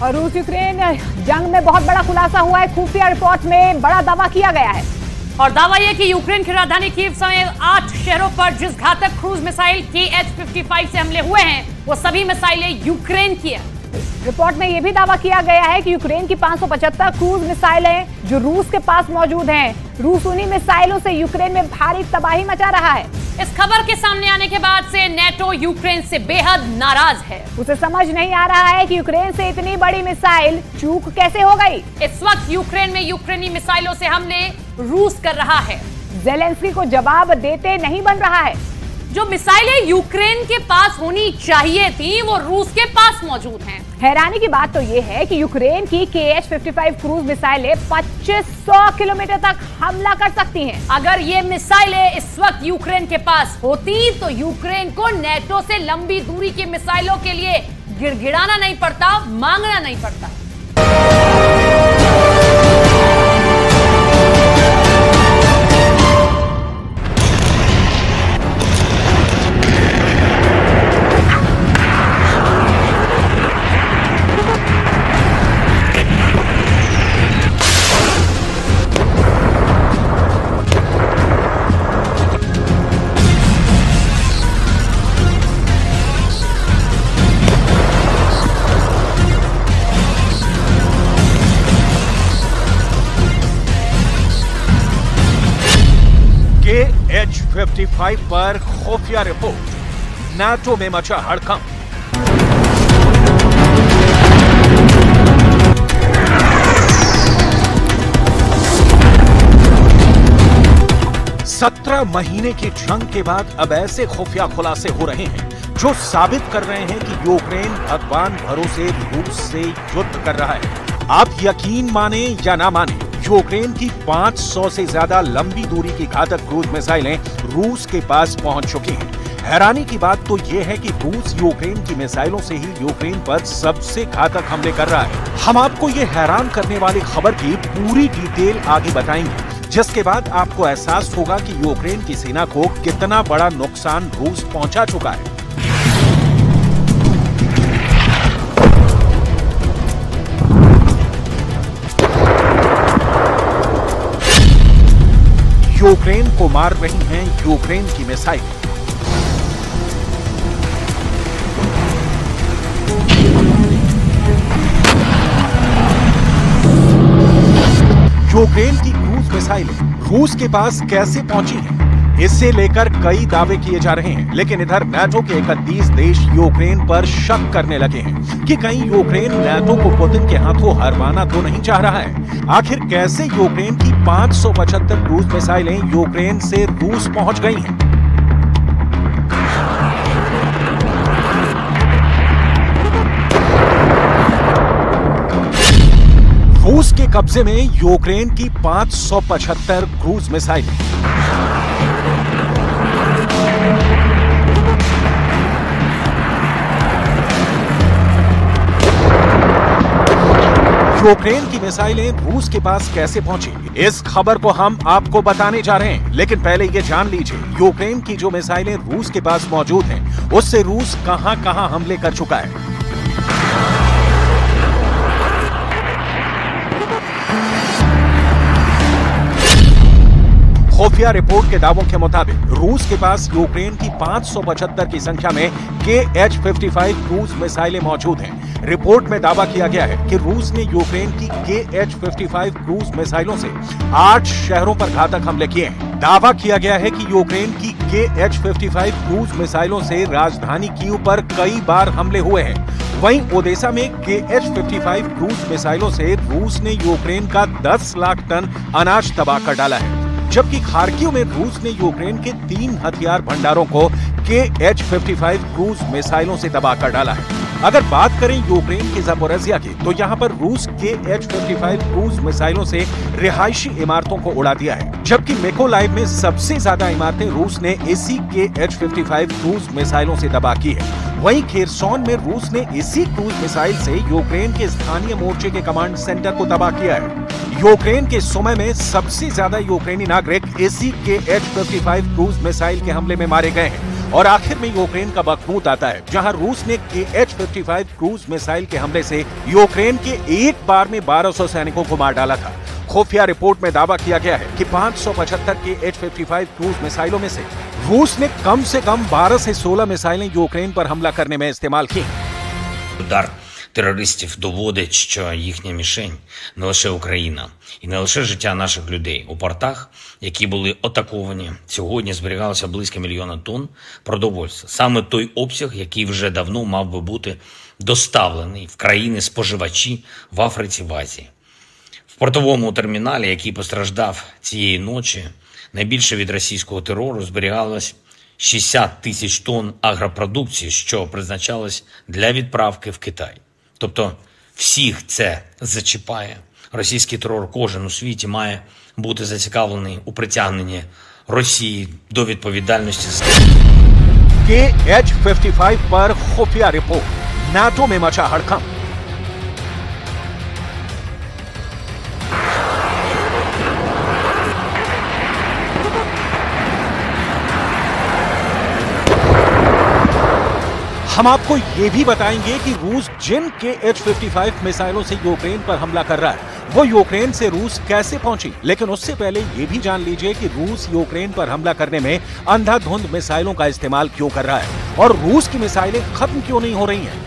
और रूस यूक्रेन जंग में बहुत बड़ा खुलासा हुआ है। खुफिया रिपोर्ट में बड़ा दावा किया गया है और दावा यह कि यूक्रेन की राजधानी कीव समेत 8 शहरों पर जिस घातक क्रूज मिसाइल KH-55 से हमले हुए हैं वो सभी मिसाइलें यूक्रेन की है। रिपोर्ट में यह भी दावा किया गया है कि यूक्रेन की 575 क्रूज मिसाइलें जो रूस के पास मौजूद हैं, रूस उन्हीं मिसाइलों से यूक्रेन में भारी तबाही मचा रहा है। इस खबर के सामने आने के बाद से नेटो यूक्रेन से बेहद नाराज है। उसे समझ नहीं आ रहा है कि यूक्रेन से इतनी बड़ी मिसाइल चूक कैसे हो गई। इस वक्त यूक्रेन में यूक्रेनी मिसाइलों से हमले रूस कर रहा है। ज़ेलेंस्की को जवाब देते नहीं बन रहा है। जो मिसाइलें यूक्रेन के पास होनी चाहिए थी वो रूस के पास मौजूद हैं। हैरानी की बात तो ये है कि यूक्रेन की KH-55 क्रूज मिसाइलें 2500 किलोमीटर तक हमला कर सकती हैं। अगर ये मिसाइलें इस वक्त यूक्रेन के पास होती तो यूक्रेन को नेटो से लंबी दूरी की मिसाइलों के लिए गिड़गिड़ाना नहीं पड़ता, मांगना नहीं पड़ता। KH-55 पर खुफिया रिपोर्ट, नाटो में मचा हड़कंप। सत्रह महीने की जंग के बाद अब ऐसे खुफिया खुलासे हो रहे हैं जो साबित कर रहे हैं कि यूक्रेन भगवान भरोसे रूस से युद्ध कर रहा है। आप यकीन माने या ना माने, यूक्रेन की 500 से ज्यादा लंबी दूरी की घातक क्रूज मिसाइलें रूस के पास पहुंच चुकी हैं। हैरानी की बात तो यह है कि रूस यूक्रेन की मिसाइलों से ही यूक्रेन पर सबसे घातक हमले कर रहा है। हम आपको ये हैरान करने वाली खबर की पूरी डिटेल आगे बताएंगे, जिसके बाद आपको एहसास होगा कि यूक्रेन की सेना को कितना बड़ा नुकसान रूस पहुंचा चुका है। यूक्रेन को मार रही हैं यूक्रेन की मिसाइल। यूक्रेन की क्रूज मिसाइलें रूस के पास कैसे पहुंची हैं? इससे लेकर कई दावे किए जा रहे हैं, लेकिन इधर नाटो के 31 देश यूक्रेन पर शक करने लगे हैं कि कहीं यूक्रेन नाटो को पुतिन के हाथों हरवाना तो नहीं चाह रहा है। आखिर कैसे यूक्रेन की 575 क्रूज मिसाइलें यूक्रेन से रूस पहुंच गई हैं? रूस के कब्जे में यूक्रेन की 575 क्रूज मिसाइलें। यूक्रेन की मिसाइलें रूस के पास कैसे पहुंची, इस खबर को हम आपको बताने जा रहे हैं। लेकिन पहले ये जान लीजिए, यूक्रेन की जो मिसाइलें रूस के पास मौजूद हैं, उससे रूस कहां-कहां हमले कर चुका है। खुफिया रिपोर्ट के दावों के मुताबिक रूस के पास यूक्रेन की 575 की संख्या में KH-55 क्रूज मिसाइलें मौजूद हैं। रिपोर्ट में दावा किया गया है कि रूस ने यूक्रेन की KH-55 क्रूज मिसाइलों से 8 शहरों पर घातक हमले किए हैं। दावा किया गया है कि यूक्रेन की KH-55 क्रूज मिसाइलों से राजधानी कीव पर कई बार हमले हुए हैं। वहीं ओडेसा में KH-55 क्रूज मिसाइलों से रूस ने यूक्रेन का 10 लाख टन अनाज तबाह कर डाला है, जबकि खार्किव में रूस ने यूक्रेन के 3 हथियार भंडारों को KH-55 क्रूज मिसाइलों से तबाह कर डाला है। अगर बात करें यूक्रेन के ज़पोरिज़िया की, तो यहाँ पर रूस KH-55 क्रूज मिसाइलों से रिहायशी इमारतों को उड़ा दिया है, जबकि मिकोलाइव में सबसे ज्यादा इमारतें रूस ने इसी KH-55 क्रूज मिसाइलों से तबाह की है। वहीं खेरसॉन में रूस ने इसी क्रूज मिसाइल से यूक्रेन के स्थानीय मोर्चे के कमांड सेंटर को तबाह किया है। यूक्रेन के सुमे में सबसे ज्यादा यूक्रेनी नागरिक इसी KH-55 क्रूज मिसाइल के हमले में मारे गए हैं। और आखिर में यूक्रेन का बखमूत आता है, जहां रूस ने Kh-55 क्रूज मिसाइल के हमले से यूक्रेन के एक बार में 1200 सैनिकों को मार डाला था। खुफिया रिपोर्ट में दावा किया गया है कि 575 Kh-55 क्रूज मिसाइलों में से रूस ने कम से कम 12 से 16 मिसाइलें यूक्रेन पर हमला करने में इस्तेमाल की। Удар терористів доводить, що їхня мішень не лише Україна і не лише життя наших людей. У портах, які були атаковані, сьогодні зберігалося близько 1 мільйона тонн продовольства. Саме той обсяг, який вже давно мав би бути доставлений в країни-споживачі в Африці, в Азії. В портовому терміналі, який постраждав цієї ночі, найбільше від російського терору зберігалось 60 тисяч тонн агропродукції, що призначалось для відправки в Китай. Тобто всіх це зачіпає. Російський терор кожен у світі має бути зацікавлений у притягненні Росії до відповідальності. Kh-55 पर खुफिया रिपोर्ट, नाटो में मचा हड़कंप। हम आपको यह भी बताएंगे कि रूस जिन Kh-55 मिसाइलों से यूक्रेन पर हमला कर रहा है, वो यूक्रेन से रूस कैसे पहुंची। लेकिन उससे पहले यह भी जान लीजिए कि रूस यूक्रेन पर हमला करने में अंधाधुंध मिसाइलों का इस्तेमाल क्यों कर रहा है और रूस की मिसाइलें खत्म क्यों नहीं हो रही हैं।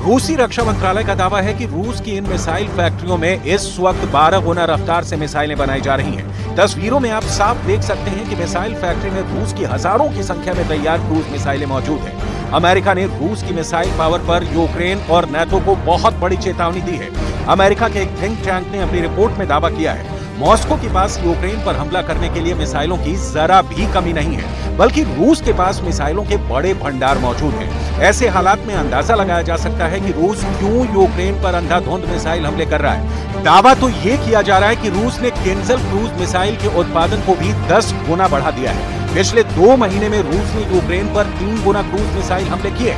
रूसी रक्षा मंत्रालय का दावा है कि रूस की इन मिसाइल फैक्ट्रियों में इस वक्त 12 गुना रफ्तार से मिसाइलें बनाई जा रही हैं। तस्वीरों में आप साफ देख सकते हैं कि मिसाइल फैक्ट्री में रूस की हजारों की संख्या में तैयार क्रूज मिसाइलें मौजूद हैं। अमेरिका ने रूस की मिसाइल पावर पर यूक्रेन और नेटो को बहुत बड़ी चेतावनी दी है। अमेरिका के एक थिंक टैंक ने अपनी रिपोर्ट में दावा किया है मॉस्को के पास यूक्रेन पर हमला करने के लिए मिसाइलों की जरा भी कमी नहीं है, बल्कि रूस के पास मिसाइलों के बड़े भंडार मौजूद हैं। ऐसे हालात में अंदाजा लगाया जा सकता है कि रूस क्यों यूक्रेन पर अंधाधुंध मिसाइल हमले कर रहा है। दावा तो ये किया जा रहा है कि रूस ने किंजल क्रूज मिसाइल के उत्पादन को भी 10 गुना बढ़ा दिया है। पिछले 2 महीने में रूस ने यूक्रेन पर 3 गुना क्रूज मिसाइल हमले किए।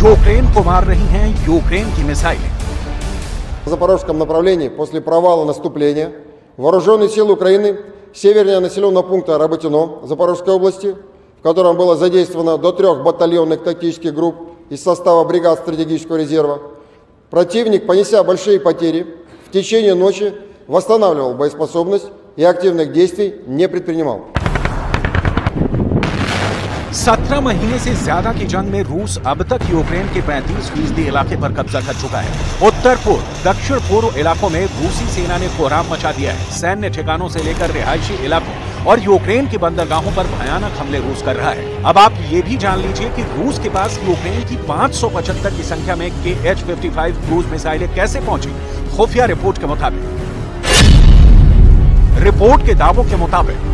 यूक्रेन को मार रही हैं यूक्रेन की मिसाइलें। В запорожском направлении после провала наступления вооруженные силы Украины севернее населенного пункта Работино Запорожской области, в котором было задействовано до 3 батальонных тактических групп из состава бригад стратегического резерва, противник, понеся большие потери, в течение ночи восстанавливал боеспособность и активных действий не предпринимал. 17 महीने से ज्यादा की जंग में रूस अब तक यूक्रेन के 35% इलाके पर कब्जा कर चुका है। उत्तर पूर्व, दक्षिण पूर्व इलाकों में रूसी सेना ने कोहराम मचा दिया है। सैन्य ठिकानों से लेकर रिहायशी इलाकों और यूक्रेन की बंदरगाहों पर भयानक हमले रूस कर रहा है। अब आप ये भी जान लीजिए कि रूस के पास यूक्रेन की 575 की संख्या में Kh-55 क्रूज मिसाइलें कैसे पहुंची। खुफिया रिपोर्ट के मुताबिक, रिपोर्ट के दावों के मुताबिक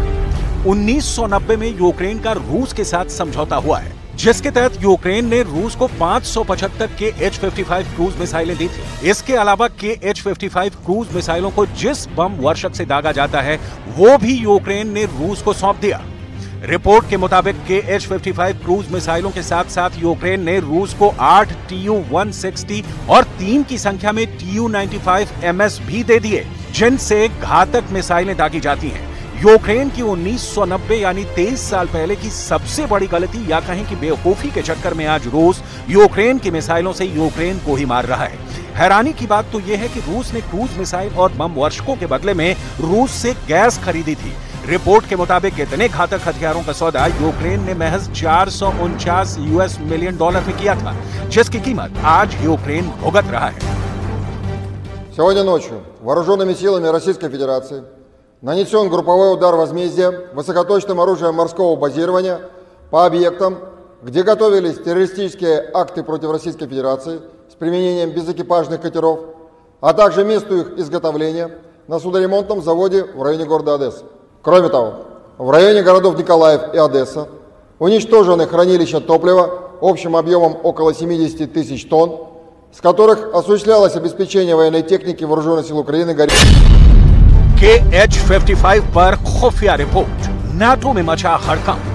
1990 में यूक्रेन का रूस के साथ समझौता हुआ है, जिसके तहत यूक्रेन ने रूस को 575 Kh-55 क्रूज मिसाइलें दी थी। इसके अलावा Kh-55 क्रूज मिसाइलों को जिस बम वर्षक से दागा जाता है, वो भी यूक्रेन ने रूस को सौंप दिया। रिपोर्ट के मुताबिक Kh-55 क्रूज मिसाइलों के साथ साथ यूक्रेन ने रूस को 8 Tu-160 और 3 की संख्या में Tu-95 MS भी दे दिए, जिनसे घातक मिसाइलें दागी जाती हैं। यूक्रेन की 1990 यानी 23 साल पहले की सबसे बड़ी गलती या कहें कि बेवकूफी के चक्कर में आज रूस यूक्रेन की मिसाइलों से यूक्रेन को ही मार रहा है। हैरानी की बात तो यह है कि रूस ने क्रूज मिसाइल और बम वर्षकों के बदले में रूस से गैस खरीदी थी। रिपोर्ट के मुताबिक इतने घातक हथियारों का सौदा यूक्रेन ने महज $449 मिलियन में किया था, जिसकी कीमत आज यूक्रेन भुगत रहा है। Сегодня ночью вооруженными силами Российской Федерации нанесен групповой удар возмездия высокоточным оружием морского базирования по объектам, где готовились террористические акты против Российской Федерации с применением безэкипажных катеров, а также месту их изготовления на судоремонтном заводе в районе города Одесса. Кроме того, в районе городов Николаев и Одесса уничтожены хранилища топлива общим объемом около 70 тысяч тонн, с которых осуществлялось обеспечение военной техники Вооруженных сил Украины KH-55 पर खुफिया रिपोर्ट, नाटो में मचा हड़कंप।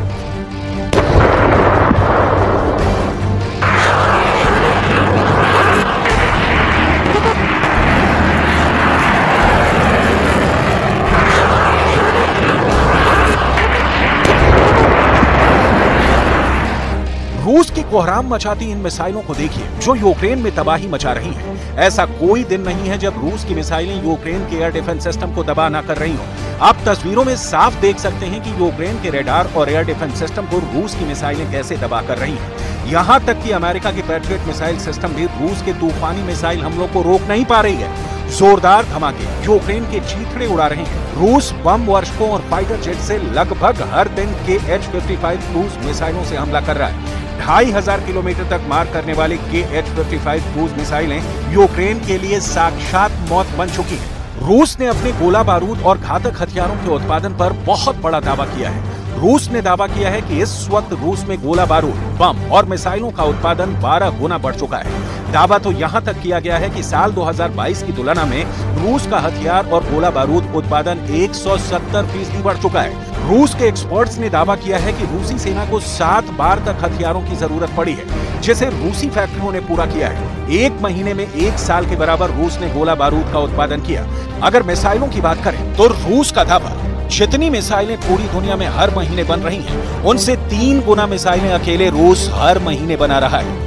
रूस की कोहराम मचाती इन मिसाइलों को देखिए जो यूक्रेन में तबाही मचा रही हैं। ऐसा कोई दिन नहीं है जब रूस की मिसाइलें यूक्रेन के एयर डिफेंस सिस्टम को तबाह न कर रही हों। आप तस्वीरों में साफ देख सकते हैं कि यूक्रेन के रडार और एयर डिफेंस सिस्टम को रूस की मिसाइलें कैसे तबाह कर रही हैं। यहां तक कि अमेरिका की पैट्रियट मिसाइल सिस्टम भी रूस के तूफानी मिसाइल हमलों को रोक नहीं पा रही है। जोरदार धमाके यूक्रेन के चीथड़े उड़ा रहे हैं। रूस बम वर्षकों और फाइटर जेट से लगभग हर दिन KH-55 क्रूज मिसाइलों से हमला कर रहा है। 2500 किलोमीटर तक मार करने वाली KH-55 क्रूज मिसाइलें यूक्रेन के लिए साक्षात मौत बन चुकी हैं। रूस ने अपने गोला बारूद और घातक हथियारों के उत्पादन पर बहुत बड़ा दावा किया है। रूस ने दावा किया है कि इस वक्त रूस में गोला बारूद, बम और मिसाइलों का उत्पादन 12 गुना बढ़ चुका है। दावा तो यहां तक किया गया है कि साल 2022 की तुलना में रूस का हथियार और गोला बारूद उत्पादन 170% बढ़ चुका है। रूस के एक्सपर्ट्स ने दावा किया है कि रूसी सेना को 7 बार तक हथियारों की जरूरत पड़ी है, जिसे रूसी फैक्ट्रियों ने पूरा किया है। 1 महीने में 1 साल के बराबर रूस ने गोला बारूद का उत्पादन किया। अगर मिसाइलों की बात करें तो रूस का दावा, जितनी मिसाइलें पूरी दुनिया में हर महीने बन रही हैं, उनसे 3 गुना मिसाइलें अकेले रूस हर महीने बना रहा है।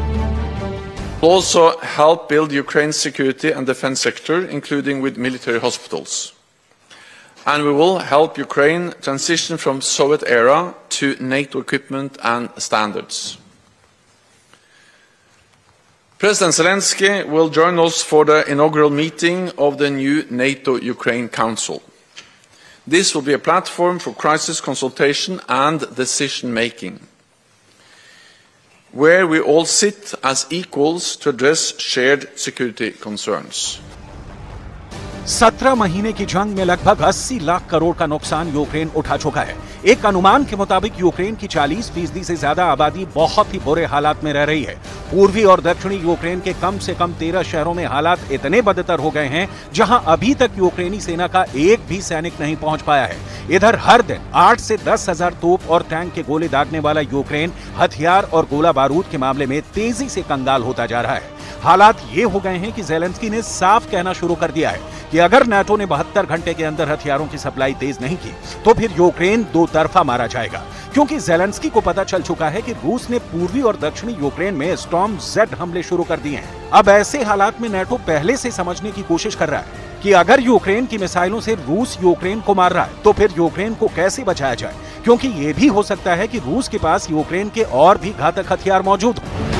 Also help build Ukraine's security and defense sector, including with military hospitals. And we will help Ukraine transition from Soviet era to NATO equipment and standards. President Zelensky will join us for the inaugural meeting of the new NATO-Ukraine Council. This will be a platform for crisis consultation and decision-making, where we all sit as equals to address shared security concerns. 17 महीने की जंग में लगभग 80 लाख करोड़ का नुकसान Ukraine उठा चुका है। एक अनुमान के मुताबिक यूक्रेन की 40% से ज्यादा आबादी बहुत ही बुरे हालात में रह रही है। पूर्वी और दक्षिणी यूक्रेन के कम से कम 13 शहरों में हालात इतने बदतर हो गए हैं जहां अभी तक यूक्रेनी सेना का एक भी सैनिक नहीं पहुंच पाया है। इधर हर दिन 8 से 10 हजार तोप और टैंक के गोले दागने वाला यूक्रेन हथियार और गोला बारूद के मामले में तेजी से कंगाल होता जा रहा है। हालात ये हो गए हैं कि ज़ेलेंस्की ने साफ कहना शुरू कर दिया है कि अगर नाटो ने 72 घंटे के अंदर हथियारों की सप्लाई तेज नहीं की तो फिर यूक्रेन दो तरफा मारा जाएगा, क्योंकि ज़ेलेंस्की को पता चल चुका है कि रूस ने पूर्वी और दक्षिणी यूक्रेन में स्टॉर्म Z हमले शुरू कर दिए हैं। अब ऐसे हालात में नाटो पहले से समझने की कोशिश कर रहा है कि अगर यूक्रेन की मिसाइलों से रूस यूक्रेन को मार रहा है तो फिर यूक्रेन को कैसे बचाया जाए, क्योंकि ये भी हो सकता है कि रूस के पास यूक्रेन के और भी घातक हथियार मौजूद हों।